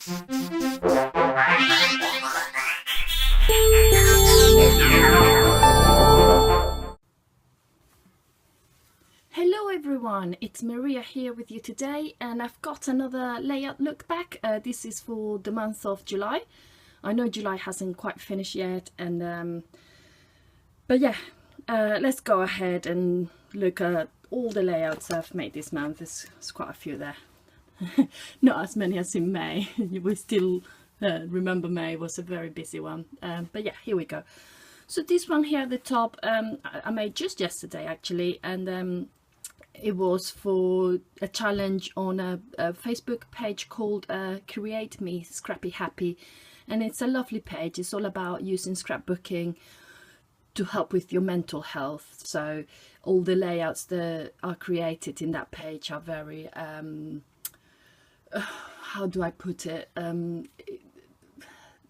Hello everyone, it's Maria here with you today, and I've got another layout look back. This is for the month of July. I know July hasn't quite finished yet, and but yeah, let's go ahead and look at all the layouts I've made this month. There's quite a few there. Not as many as in May. We still remember May was a very busy one, but yeah, here we go. So this one here at the top, I made just yesterday actually, and it was for a challenge on a Facebook page called Create Me Scrappy Happy, and it's a lovely page. It's all about using scrapbooking to help with your mental health. So all the layouts that are created in that page are very how do I put it,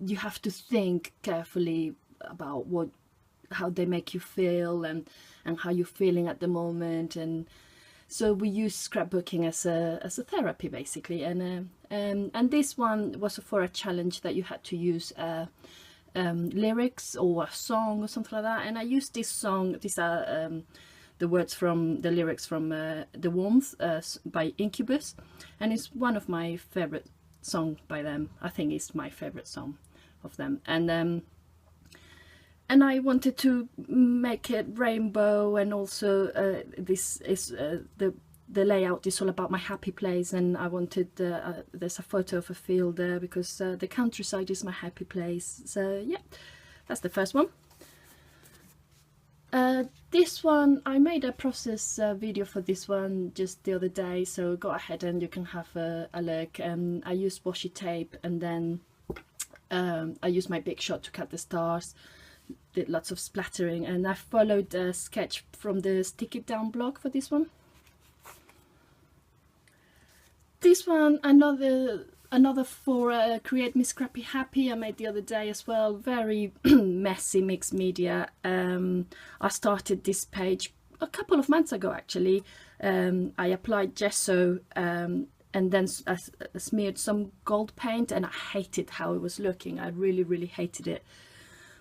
you have to think carefully about how they make you feel and how you're feeling at the moment. And so we use scrapbooking as a therapy basically, and this one was for a challenge that you had to use lyrics or a song or something like that. And I used this song. These are the words from the lyrics from The Warmth by Incubus, and it's one of my favorite songs by them. I think it's my favorite song of them, and I wanted to make it rainbow, and also this is the layout is all about my happy place, and I wanted there's a photo of a field there because the countryside is my happy place. So yeah, that's the first one. This one, I made a process video for this one just the other day, so go ahead and you can have a look. I used washi tape, and then I used my Big Shot to cut the stars. Did lots of splattering, and I followed a sketch from the Stick It Down blog for this one. This one, another for Create Me Scrappy Happy, I made the other day as well. Very messy mixed media. I started this page a couple of months ago actually. I applied gesso and then I smeared some gold paint, and I hated how it was looking. I really hated it.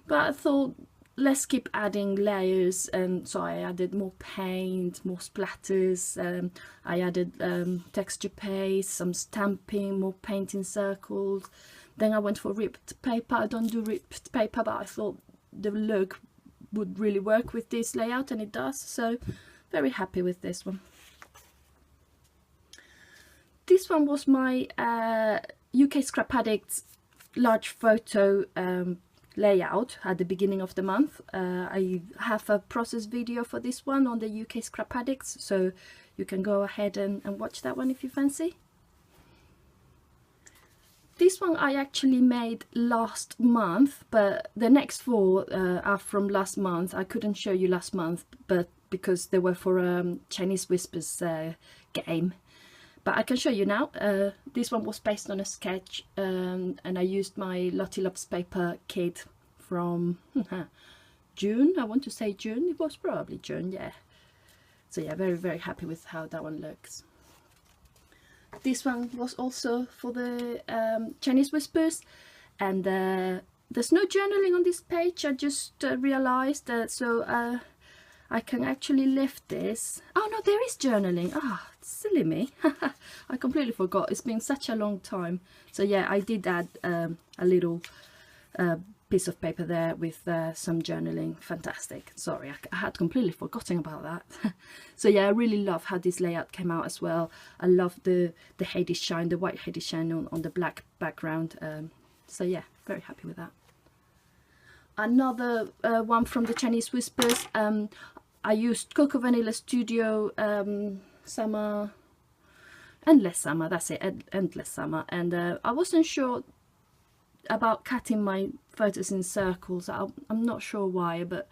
But I thought, let's keep adding layers, and so I added more paint, more splatters. I added texture paste, some stamping, more painting circles. Then I went for ripped paper. I don't do ripped paper, but I thought the look would really work with this layout, and it does. So very happy with this one. This one was my UK Scrap Addicts large photo layout at the beginning of the month. I have a process video for this one on the UK Scrap Addicts, so you can go ahead and watch that one if you fancy. This one I actually made last month, but the next four are from last month. I couldn't show you last month, but because they were for Chinese Whispers game. But I can show you now. This one was based on a sketch, and I used my Lottie Loves paper kit from June. I want to say June. It was probably June, yeah. So yeah, very happy with how that one looks. This one was also for the Chinese Whispers, and there's no journaling on this page. I just realized that, so I can actually lift this. Oh no, there is journaling. Ah, silly me. I completely forgot. It's been such a long time. So yeah, I did add a little piece of paper there with some journaling. Fantastic. Sorry, I had completely forgotten about that. So yeah, I really love how this layout came out as well. I love the Hades shine, the white Hades shine on the black background. So yeah, very happy with that. Another one from the Chinese Whispers. I used Cocoa Vanilla Studio Summer, Endless Summer, that's it, Endless Summer. And I wasn't sure about cutting my photos in circles. I'm not sure why, but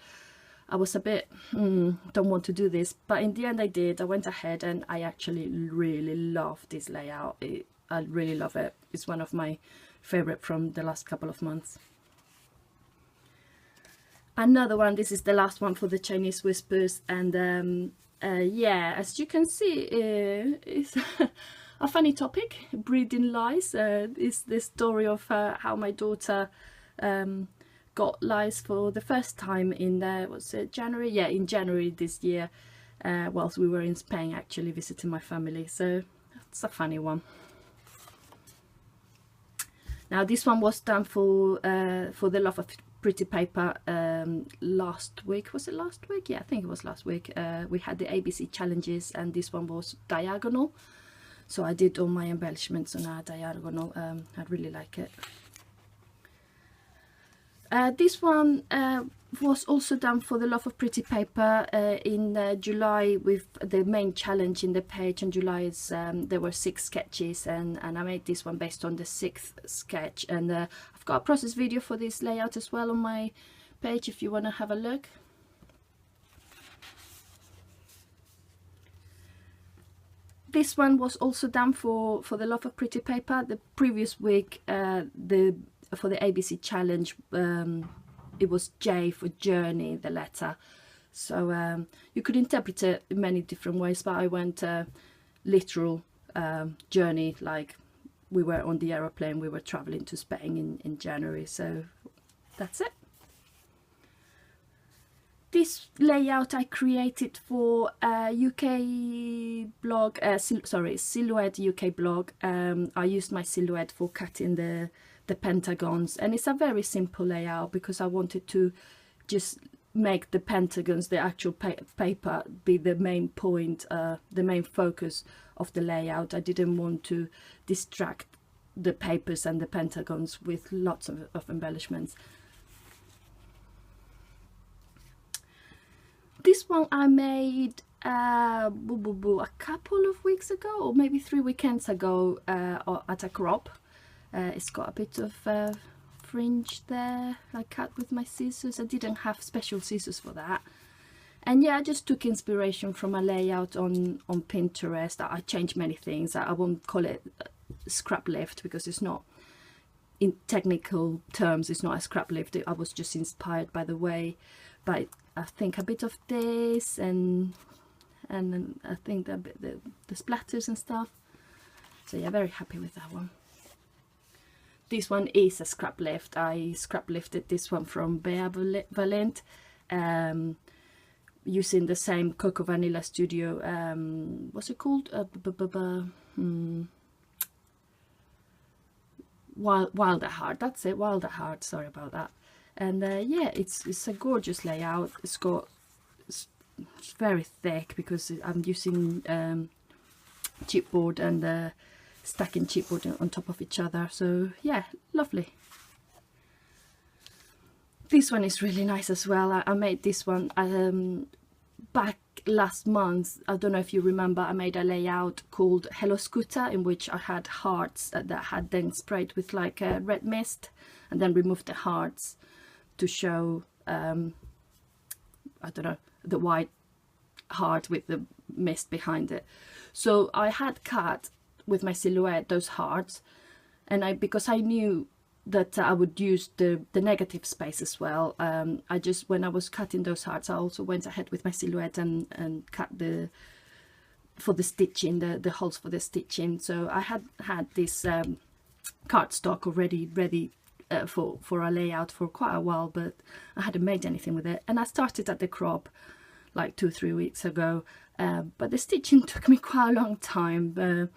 I was a bit, don't want to do this. But in the end I did. I went ahead, and I actually really love this layout. I really love it. It's one of my favorite from the last couple of months. Another one, this is the last one for the Chinese Whispers, and yeah, as you can see, a funny topic, breeding lice. Is the story of how my daughter got lice for the first time in was it January? Yeah, in January this year, whilst we were in Spain actually visiting my family. So it's a funny one. Now this one was done for the Love of Pretty Paper last week. Was it last week? Yeah, I think it was last week. We had the ABC challenges, and this one was diagonal. So I did all my embellishments on a diagonal. I really like it. This one was also done for the Love of Pretty Paper in July, with the main challenge in the page. In July is there were 6 sketches, and I made this one based on the 6th sketch, and I've got a process video for this layout as well on my page if you want to have a look. This one was also done for the Love of Pretty Paper. The previous week, for the ABC challenge, it was J for journey, the letter. So you could interpret it in many different ways, but I went literal journey, like we were on the aeroplane, we were traveling to Spain in January. So that's it. This layout I created for UK blog, Silhouette UK blog. I used my silhouette for cutting the pentagons, and it's a very simple layout because I wanted to just make the pentagons, the actual paper, be the main point, the main focus of the layout. I didn't want to distract the papers and the pentagons with lots of embellishments. This one I made a couple of weeks ago, or maybe 3 weekends ago, at a crop. It's got a bit of fringe there. I cut with my scissors. I didn't have special scissors for that. And yeah, I just took inspiration from a layout on Pinterest. I changed many things. I won't call it scrap lift because it's not, in technical terms, it's not a scrap lift. I was just inspired by the way, by I think a bit of this, and then I think the splatters and stuff. So yeah, very happy with that one. This one is a scrap lift. I scrap lifted this one from Bea Valent, using the same Cocoa Vanilla Studio, what's it called? Wilder Heart, that's it, Wilder Heart, sorry about that. And yeah, it's a gorgeous layout. It's very thick because I'm using chipboard and stacking chipboard on top of each other. So yeah, lovely. This one is really nice as well. I made this one back last month. I don't know if you remember, I made a layout called Hello Scooter, in which I had hearts that had then sprayed with like a red mist, and then removed the hearts to show I don't know, the white heart with the mist behind it. So I had cut with my silhouette those hearts, and because I knew that I would use the negative space as well, I just, when I was cutting those hearts, I also went ahead with my silhouette and cut for the stitching, the holes for the stitching. So I had this cardstock already ready for a layout for quite a while, but I hadn't made anything with it, and I started at the crop like 2-3 weeks ago, but the stitching took me quite a long time,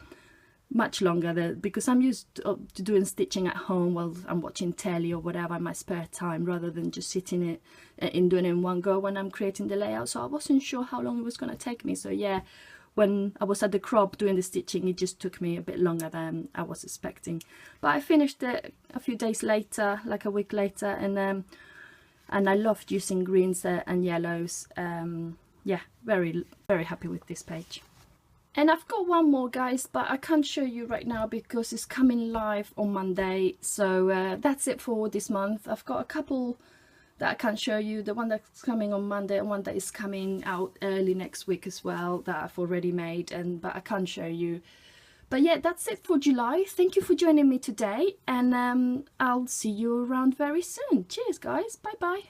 much longer, because I'm used to doing stitching at home while I'm watching telly or whatever in my spare time, rather than just sitting doing it in one go when I'm creating the layout. So I wasn't sure how long it was going to take me. So yeah, when I was at the crop doing the stitching, it just took me a bit longer than I was expecting. But I finished it a few days later, like a week later, and I loved using greens and yellows. Yeah, very, very happy with this page. And I've got one more, guys, but I can't show you right now because it's coming live on Monday. So that's it for this month. I've got a couple that I can't show you. The one that's coming on Monday and one that is coming out early next week as well, that I've already made, but I can't show you. But yeah, that's it for July. Thank you for joining me today, and I'll see you around very soon. Cheers, guys. Bye bye.